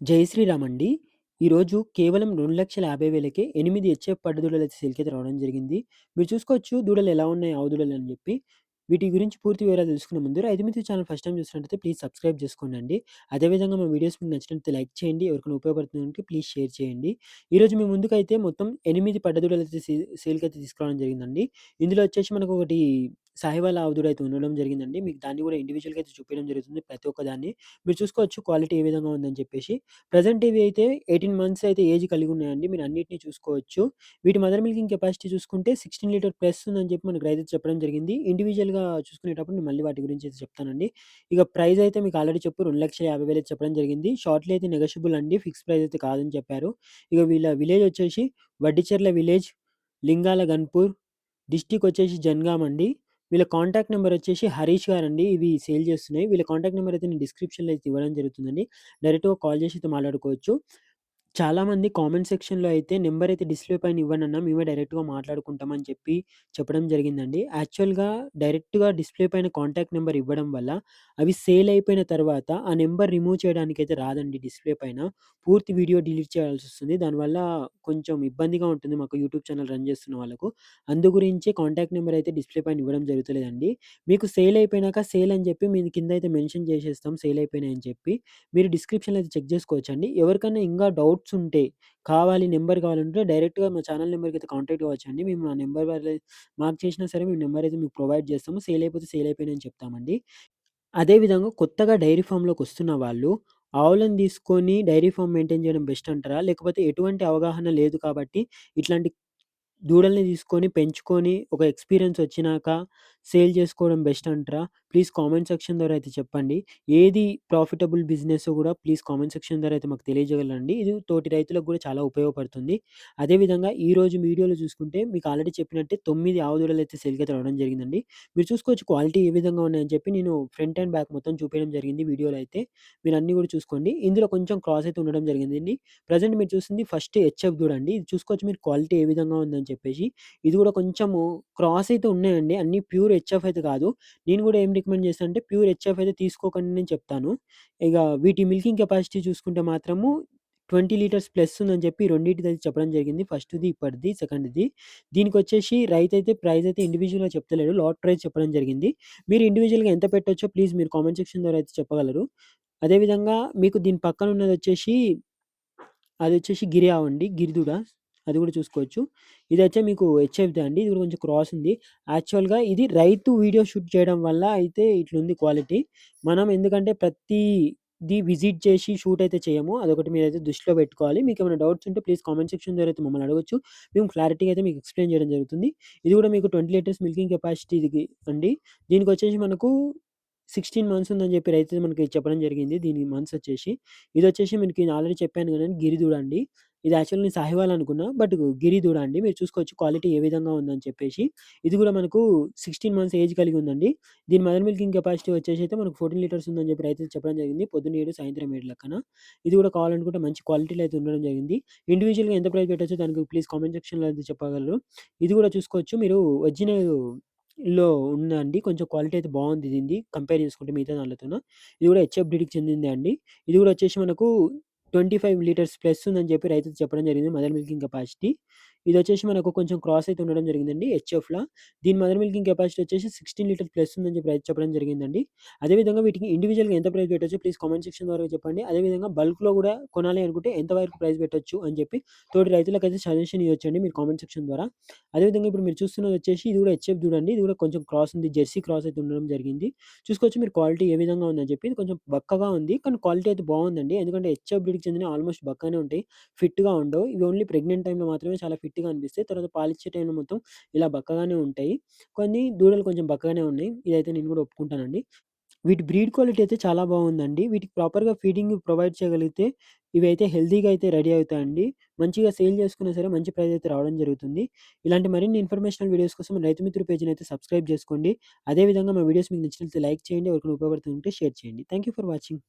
జై శ్రీరామ్ అండి. ఈరోజు కేవలం 2,50,000కే 8 హెచ్ఎఫ్ పడ్డదూడలైతే సేల్‌కైతే రావడం జరిగింది. మీరు చూసుకోవచ్చు దూడలు ఎలా ఉన్నాయి ఆవు దూడలు అని జెప్పి. వీటి గురించి పూర్తి వివరాలు తెలుసుకునే ముందు Rythu Mitra channel first time చూస్తున్నట్టయితే ప్లీజ్ సబ్స్క్రైబ్ చేసుకోండండి. అదేవిధంగా మా వీడియోస్ మీకు నచ్చినట్లయితే లైక్ చేయండి. ఎవరికైనా ఉపయోగపడుతుందంటే ప్లీజ్ షేర్ చేయండి. ఈరోజు మీ ముందుకైతే మొత్తం 8 పడ్డదూడలైతే సేల్‌కైతే తీసుకురావడం జరిగిందండి. ఇందులో వచ్చేసి మనకొకటి సాహివాల్ ఆవు దూడ అయితే ఉండడం జరిగిందండి. మీకు దాన్ని గూడా ఇండివిడ్యువల్‌గా అయితే చూపియడం జరుగుతుంది ప్రతి ఒక్క దాన్ని. మీరు చూసుకోవచ్చు క్వాలిటీ ఏ విధంగా ఉందని చెప్పేసి. ప్రెజెంట్ ఇవి అయితే 18 మంత్స్ అయితే ఏజ్ కలిగి ఉన్నాయండి. మీరు అన్నిటిని చూసుకోవచ్చు. వీటి మదర్ మిల్కింగ్ కెపాసిటీ చూసుకుంటే 16 లీటర్ ప్లస్ ఉందని చెప్పి మనకు రైతు చెప్పడం జరిగింది. ఇండివిడ్యువల్‌గా చూసుకునేటప్పుడు నేను మళ్ళీ వాటి గురించి అయితే చెప్తానండి. ఇక ప్రైస్ అయితే మీకు ఆల్రెడీ 2,50,000 చెప్పడం జరిగింది. షార్ట్‌లీ అయితే నెగోషియబుల్ అండి. ఫిక్స్ ప్రైస్ అయితే కాదని చెప్పారు. ఇక వీళ్ళ విలేజ్ వచ్చేసి వడ్డిచెర్ల విలేజ్, లింగాల గన్పూర్, డిస్ట్రిక్ట్ వచ్చేసి జనగాం అండి. వీళ్ళ కాంటాక్ట్ నంబర్ వచ్చేసి హరీష్ గారండి. ఇవి సేల్ చేస్తున్నాయి. వీళ్ళ కాంటాక్ట్ నంబర్ అయితే నేను డిస్క్రిప్షన్‌లో అయితే ఇవ్వడం జరుగుతుందండి. డైరెక్ట్‌గా కాల్ చేసి అయితే మాట్లాడుకోవచ్చు. చాలామంది కామెంట్ సెక్షన్‌లో అయితే నంబర్ అయితే డిస్‌ప్లే పైన ఇవ్వండన్నా మేమే డైరెక్ట్‌గా మాట్లాడుకుంటాం అని చెప్పి చెప్పడం జరిగిందండి. యాక్చువల్‌గా డైరెక్ట్‌గా డిస్‌ప్లే పైన కాంటాక్ట్ నంబర్ ఇవ్వడం వల్ల అవి సేల్ అయిపోయిన తర్వాత ఆ నంబర్ రిమూవ్ చేయడానికైతే రాదండి డిస్‌ప్లే పైన. పూర్తి వీడియో డిలీట్ చేయాల్సొస్తుంది. దానివల్ల కొంచెం ఇబ్బందిగా ఉంటుంది మాకు యూట్యూబ్ ఛానల్ రన్ చేస్తున్న వాళ్ళకు. అందు గురించే కాంటాక్ట్ నంబర్ అయితే డిస్‌ప్లే పైన ఇవ్వడం జరుగుతలేదండి. మీకు సేల్ అయిపోయినాక సేల్ అని చెప్పి మేము కింద అయితే మెన్షన్ చేసేస్తాం సేల్ అయిపోయినాయి అని చెప్పి. మీరు డిస్క్రిప్షన్‌లో అయితే చెక్ చేసుకోవచ్చండి. ఎవరికన్నా ఇంగా డౌట్స్ ఉంటే, కావాలి నంబర్ కావాలంటే డైరెక్ట్‌గా మా ఛానల్ నంబర్‌కైతే కాంటాక్ట్ అవ్వచ్చండి. మేము ఆ నంబర్ మాకు చేసినా సరే మేము నంబర్ అయితే మీకు ప్రొవైడ్ చేస్తాము. సేల్ అయిపోతే సేల్ అయిపోయినాయి అని చెప్తామండి. అదే విధంగా కొత్తగా డైరీ ఫార్మ్‌లోకొస్తున్న వాళ్ళు ఆవులను తీసుకొని డైరీ ఫార్మ్ మెయింటైన్ చేయడం బెస్ట్ అంటారా? లేకపోతే ఎటువంటి అవగాహన లేదు కాబట్టి ఇట్లాంటి దూడల్ని తీసుకొని, పెంచుకొని, ఒక ఎక్స్‌పీరియన్స్ ఒచ్చినాక సేల్ చేసుకోవడం బెస్ట్ అంటారా? ప్లీజ్ కామెంట్ సెక్షన్ ద్వారా అయితే చెప్పండి. ఏది ప్రాఫిటబుల్ బిజినెస్సో గూడా ప్లీజ్ కామెంట్ సెక్షన్ ద్వారా అయితే మాకు తెలియజేయగలరండి. ఇది తోటి రైతులకు గూడా చాలా ఉపయోగపడుతుంది. అదే విధంగా ఈరోజు వీడియోలో చూసుకుంటే మీకు ఆల్రెడీ చెప్పినట్టే 9 ఆవు దూడలైతే సేల్‌కయితే రావడం జరిగిందండి. మీరు చూసుకోవచ్చు క్వాలిటీ ఏ విధంగా ఉన్నాయని చెప్పి నేను ఫ్రంట్ అండ్ బ్యాక్ మొత్తం చూపియడం జరిగింది వీడియోలో అయితే. మీరన్నీ గూడా చూసుకోండి. ఇందులో కొంచెం క్రాస్ అయితే ఉండడం జరిగిందండి. ప్రెజెంట్ మీరు చూసింది ఫస్ట్ హెచ్ఎఫ్ దూడ అండి. ఇది చూసుకోవచ్చు మీరు క్వాలిటీ ఏ విధంగా ఉందని చెప్పేసి. ఇది గూడా కొంచెము క్రాస్ అయితే ఉన్నాయండి. అన్నీ ప్యూర్ హెచ్ఎఫ్ అయితే కాదు. నేను గూడా ఏం రికమెండ్ చేస్తానంటే ప్యూర్ హెచ్ఎఫ్ అయితే తీసుకోకండి నేను చెప్తాను. ఇగ వీటి మిల్కింగ్ కెపాసిటీ చూసుకుంటే మాత్రము 20 లీటర్స్ ప్లస్ ఉందని చెప్పి రెండిటిదైతే చెప్పడం జరిగింది. ఫస్ట్‌ది, ఇప్పటిది, సెకండ్‌ది. దీనికొచ్చేసి రైతయితే ప్రైస్ అయితే ఇండివిడ్యువల్‌గా చెప్తలేడు. లాట్ ప్రైస్ చెప్పడం జరిగింది. మీరు ఇండివిడ్యువల్‌గా ఎంత పెట్టొచ్చో ప్లీజ్ మీరు కామెంట్ సెక్షన్ ద్వారా అయితే చెప్పగలరు. అదే విధంగా మీకు దీని పక్కన ఉన్నదొచ్చేసి అదొచ్చేసి గిరి ఆవండి. గిరిదూడ. అది గూడా చూసుకోవచ్చు. ఇదైతే మీకు హెచ్ఎఫ్‌దే అండి. ఇది గూడా కొంచెం క్రాస్ ఉంది. యాక్చువల్‌గా ఇది రైతు వీడియో షూట్ చేయడం వల్ల అయితే ఇట్లుంది క్వాలిటీ. మనం ఎందుకంటే ప్రతీది విజిట్ చేసి షూట్ అయితే చేయము. అదొకటి మీరైతే దృష్టిలో పెట్టుకోవాలి. మీకేమైనా డౌట్స్ ఉంటే ప్లీజ్ కామెంట్ సెక్షన్ ద్వారా అయితే మమ్మల్ని అడగొచ్చు. మేము క్లారిటీగా అయితే మీకు ఎక్స్‌ప్లెయిన్ చేయడం జరుగుతుంది. ఇది గూడా మీకు 20 లీటర్స్ మిల్కింగ్ కెపాసిటీ ఇది అండి. దీనికొచ్చేసి మనకు 16 మంత్స్ ఉందని జెప్పి రైతు మనకి చెప్పడం జరిగింది. దీని మంత్స్ వచ్చేసి. ఇదొచ్చేసి మనకి నేను ఆల్రెడీ చెప్పాను గదండీ గిరిదూడ అండి. ఇది యాక్చువల్లీ నేను సాహివాల్ అనుకున్నా. బట్ గిరిదూడ అండి. మీరు చూసుకోవచ్చు క్వాలిటీ ఏ విధంగా ఉందని చెప్పేసి. ఇది గూడా మనకు 16 మంత్స్ ఏజ్ కలిగి ఉందండి. దీని మదర్ మిల్కింగ్ కెపాసిటీ వచ్చేసి అయితే మనకు 14 లీటర్స్ ఉందని జెప్పి రైతు చెప్పడం జరిగింది. పొద్దున్న 7, సాయంత్రం 7 లెక్కన. ఇది గూడా కావాలనుకుంటే మంచి క్వాలిటీలో అయితే ఉండడం జరిగింది. ఇండివిడ్యువల్‌గా ఎంత ప్రైస్ పెట్టొచ్చో దానికి ప్లీజ్ కామెంట్ సెక్షన్‌లో అయితే చెప్పగలరు. ఇది గూడా చూసుకోవచ్చు మీరు ఒరిజినల్‌లో ఉందండి. కొంచెం క్వాలిటీ అయితే బావుంది దీనిది. కంపేర్ చేసుకుంటే మిగతా దాంట్లతోన. ఇది గూడా హెచ్ఎఫ్ బ్రీడ్‌కి చెందిందే అండి. ఇది గూడా వచ్చేసి మనకు 25 లీటర్స్ ప్లస్ ఉందని చెప్పి రైతు చెప్పడం జరిగింది మదర్ మిల్కింగ్ కెపాసిటీ. ఇదొచ్చేసి మనకు కొంచెం క్రాస్ అయితే ఉండడం జరిగిందండి హెచ్ఎఫ్‌లా. దీని మదర్ మిల్కింగ్ కెపాసిటీ వచ్చేసి 16 లీటర్స్ ప్లస్ ఉందని చెప్పి రైతు చెప్పడం జరిగిందండి. అదే విధంగా వీటికి ఇండివిడ్యువల్‌గా ఎంత ప్రైస్ పెట్టొచ్చో ప్లీజ్ కామెంట్ సెక్షన్ ద్వారా చెప్పండి. అదే విధంగా బల్క్‌లో గూడా కొనాలి అనుకుంటే ఎంత వరకు ప్రైస్ పెట్టొచ్చు అని చెప్పి తోటి రైతులకైతే సజెషన్ ఇయ్యొచ్చండి మీరు కామెంట్ సెక్షన్ ద్వారా. అదే విధంగా ఇప్పుడు మీరు చూస్తున్నదొచ్చేసి ఇది గూడా హెచ్ఎఫ్ చూడండి. ఇది గూడా కొంచెం క్రాస్ ఉంది. జెర్సీ క్రాస్ అయితే ఉండడం జరిగింది. చూసుకోవచ్చు మీరు క్వాలిటీ ఏ విధంగా ఉందని చెప్పి. ఇది కొంచెం బక్కగా ఉంది. కానీ క్వాలిటీ అయితే బావుందండి. ఎందుకంటే హెచ్ఎఫ్ బ్రీడ్‌కి చెందినవి ఆల్‌మోస్ట్ బక్కగానే ఉంటాయి. ఫిట్‌గా ఉండవు. ఇవి ఓన్లీ ప్రెగ్నెంట్ టైమ్‌లో మాత్రమే చాలా ఫిట్‌గా అనిపిస్తాయి. తర్వాత పాలిచ్చే టైంలో మొత్తం ఇలా బక్కగానే ఉంటాయి. కొన్ని దూడలు కొంచెం బక్కగానే ఉన్నాయి. ఇదైతే నేను గూడా ఒప్పుకుంటానండి. వీటి బ్రీడ్ క్వాలిటీ అయితే చాలా బావుందండి. వీటికి ప్రాపర్‌గా ఫీడింగ్ ప్రొవైడ్ చేయగలిగితే ఇవైతే హెల్తీగా అయితే రెడీ అవుతాయండి. మంచిగా సేల్ చేసుకున్నా సరే మంచి ప్రైస్ అయితే రావడం జరుగుతుంది. ఇలాంటి మరిన్ని ఇన్ఫర్మేషనల్ వీడియోస్ కోసం రైతు మిత్రుడు పేజ్‌ని అయితే సబ్స్క్రైబ్ చేసుకోండి. అదే విధంగా మా వీడియోస్ మీకు నచ్చినట్లయితే లైక్ చేయండి. ఎవరికైనా ఉపయోగపడుతుంటే షేర్ చేయండి. Thank you for watching.